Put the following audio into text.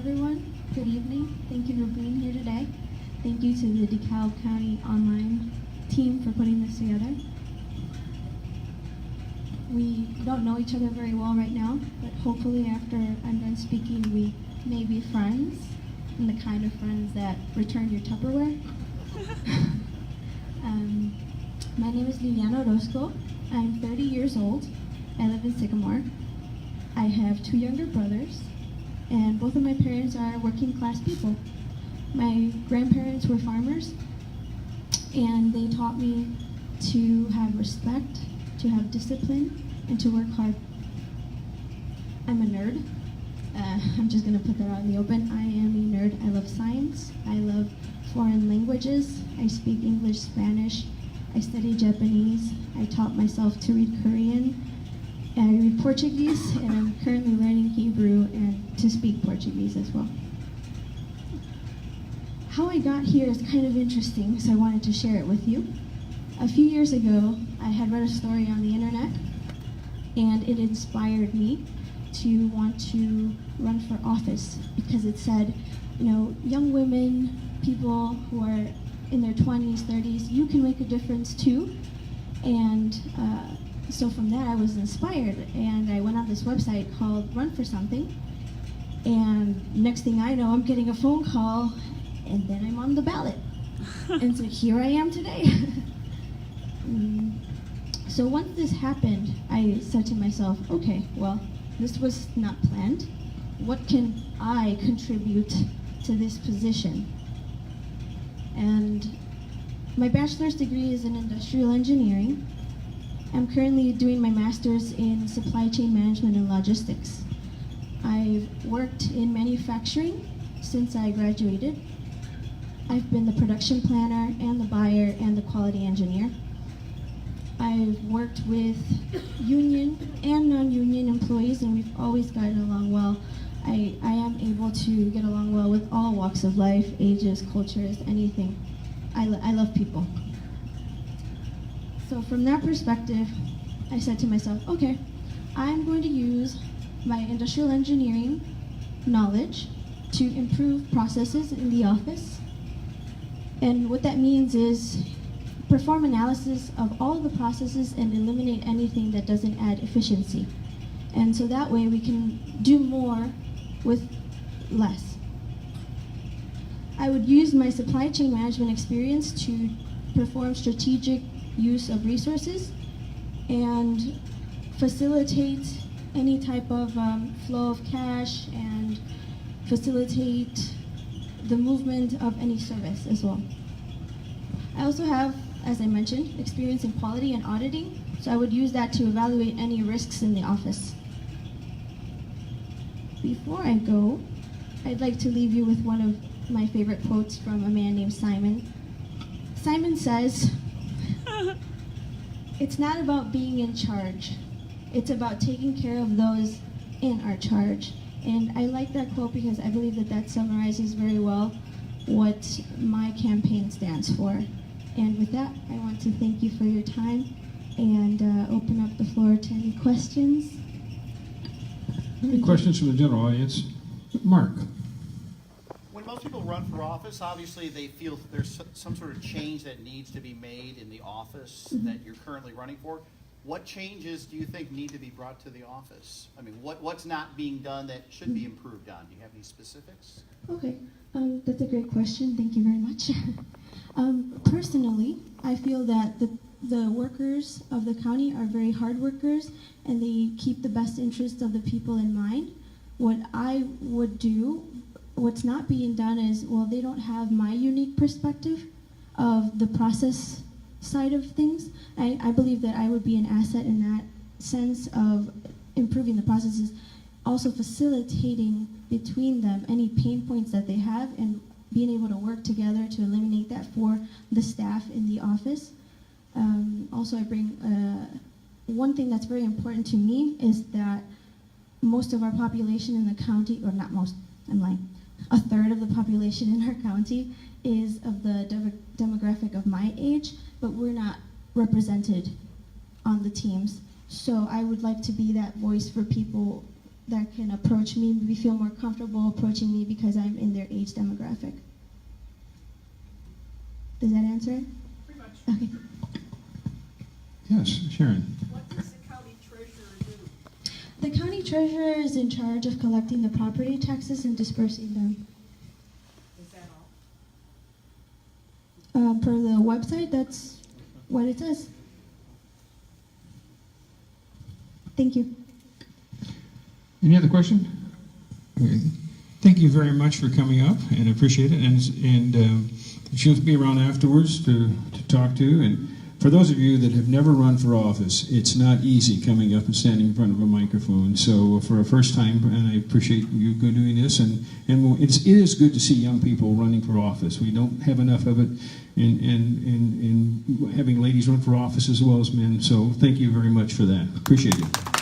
everyone. Good evening. Thank you for being here today. Thank you to the DeKalb County online team for putting this together. We don't know each other very well right now, but hopefully after I'm done speaking, we may be friends, and the kind of friends that return your Tupperware. My name is Liliana Orozco. I'm 30 years old. I live in Sycamore. I have 2 younger brothers, and both of my parents are working class people. My grandparents were farmers, and they taught me to have respect, to have discipline, and to work hard. I'm a nerd. I'm just gonna put that out in the open. I am a nerd. I love science. I love foreign languages. I speak English, Spanish. I study Japanese. I taught myself to read Korean. I read Portuguese, and I'm currently learning Hebrew and to speak Portuguese as well. How I got here is kind of interesting, so I wanted to share it with you. A few years ago, I had read a story on the internet, and it inspired me to want to run for office because it said, you know, young women, people who are in their 20s, 30s, you can make a difference too. And so from that, I was inspired, and I went on this website called Run for Something. And next thing I know, I'm getting a phone call, and then I'm on the ballot. And so here I am today. So once this happened, I said to myself, okay, well, this was not planned. What can I contribute to this position? And my bachelor's degree is in industrial engineering. I'm currently doing my master's in supply chain management and logistics. I've worked in manufacturing since I graduated. I've been the production planner and the buyer and the quality engineer. I've worked with union and non-union employees, and we've always gotten along well. I am able to get along well with all walks of life, ages, cultures, anything. I love people. So from that perspective, I said to myself, okay, I'm going to use my industrial engineering knowledge to improve processes in the office. And what that means is perform analysis of all the processes and eliminate anything that doesn't add efficiency. And so that way we can do more with less. I would use my supply chain management experience to perform strategic use of resources and facilitate any type of flow of cash and facilitate the movement of any service as well. I also have, as I mentioned, experience in quality and auditing, so I would use that to evaluate any risks in the office. Before I go, I'd like to leave you with one of my favorite quotes from a man named Simon. Simon says, "It's not about being in charge. It's about taking care of those in our charge." And I like that quote because I believe that that summarizes very well what my campaign stands for. And with that, I want to thank you for your time and open up the floor to any questions. Any questions from the general audience? Mark. When most people run for office, obviously they feel there's some sort of change that needs to be made in the office that you're currently running for. What changes do you think need to be brought to the office? I mean, what's not being done that should be improved on? Do you have any specifics? Okay, that's a great question. Thank you very much. Personally, I feel that the workers of the county are very hard workers, and they keep the best interests of the people in mind. What I would do, what's not being done is, well, they don't have my unique perspective of the process side of things. I believe that I would be an asset in that sense of improving the processes, also facilitating between them any pain points that they have and being able to work together to eliminate that for the staff in the office. Also, I bring one thing that's very important to me is that most of our population in the county, or not most, I'm lying, a third of the population in our county is of the demographic of my age, but we're not represented on the teams. So I would like to be that voice for people that can approach me, maybe feel more comfortable approaching me because I'm in their age demographic. Does that answer it? Pretty much. Okay. Yes, Sharon. What does the county treasurer do? The county treasurer is in charge of collecting the property taxes and dispersing them. Is that all? Per the website, that's what it says. Thank you. Any other question? Okay. Thank you very much for coming up, and I appreciate it. And she'll be around afterwards to talk to. And for those of you that have never run for office, it's not easy coming up and standing in front of a microphone. So for a first time, and I appreciate you doing this. And it is good to see young people running for office. We don't have enough of it in having ladies run for office as well as men. So thank you very much for that. Appreciate it.